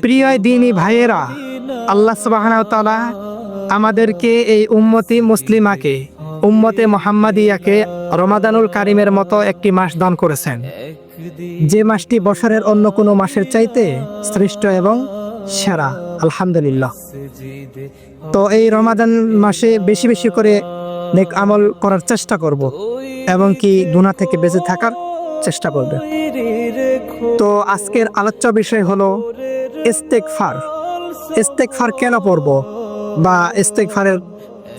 প্রিয় দিনী ভাইয়েরা, আল্লাহ সুবহানাহু ওয়া তাআলা আমাদেরকে এই উম্মতি মুসলিমাকে, উম্মতে মুহাম্মাদিয়াকে রমাদানুল কারিমের মতো একটি মাস দান করেছেন, যে মাসটি বছরের অন্য কোনো মাসের চাইতে শ্রেষ্ঠ এবং সেরা। আলহামদুলিল্লাহ। তো এই রমাদান মাসে বেশি বেশি করে নেক আমল করার চেষ্টা করব এবং কি গুনাহ থেকে বেঁচে থাকার চেষ্টা করবে। তো আজকের আলোচ্য বিষয় হলো ইস্তেগফার। ইস্তেগফার কেন পড়ব বা ইস্তেগফারের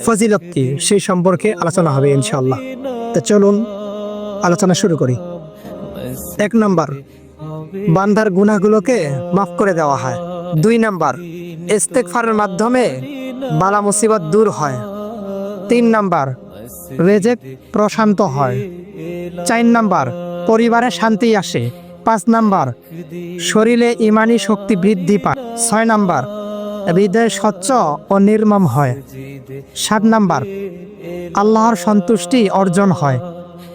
ফজিলত কি, সেই সম্পর্কে আলোচনা হবে ইনশাআল্লাহ। তো চলুন আলোচনা শুরু করি। 1 নম্বর, বান্দার গুনাহগুলোকে মাফ করে দেওয়া হয়। 2 নম্বর, ইস্তেগফারের মাধ্যমে বালা মুসিবত দূর হয়। 3 নম্বর, রিজিক প্রশান্ত হয়। 4 নম্বর, পরিবারে শান্তি আসে। 5 নম্বর, শরীরে ঈমানি শক্তি বৃদ্ধি পায়। 6 নম্বর, হৃদয় স্বচ্ছ ও নির্মম হয়। 7 নম্বর, আল্লাহর সন্তুষ্টি অর্জন হয়।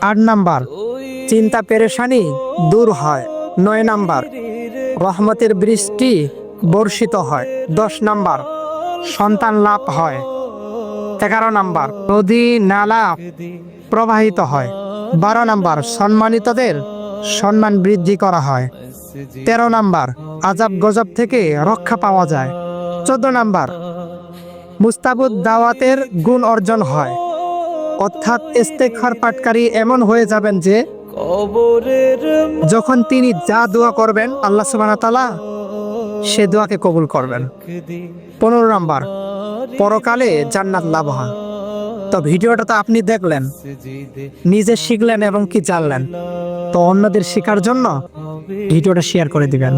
8 নম্বর, চিন্তা পেরেশানি দূর হয়। 9 নম্বর, রহমতের বৃষ্টি বর্ষিত হয়। 10 নম্বর, সন্তান লাভ হয়। 11 নম্বর, নদী নালা প্রবাহিত হয়। 12 নম্বর, সম্মানিতদের সম্মান বৃদ্ধি করা হয়। 13 নম্বর, আযাব গজব থেকে রক্ষা পাওয়া যায়। 14 নম্বর, মুস্তাবুদ দাওয়াতের গুণ অর্জন হয়। অর্থাৎ ইস্তেগফার পাঠকারী এমন হয়ে যাবেন যে যখন তিনি যা দোয়া করবেন আল্লাহ সুবহানাহু ওয়া তাআলা সে দোয়াকে কবুল করবেন। 15 নম্বর, পরকালে জান্নাত লাভ হয়। তো ভিডিওটা তো আপনি দেখলেন, নিজে শিখলেন এবং কি জানলেন। তো অন্যদের শেখার জন্য ভিডিওটা শেয়ার করে দিবেন।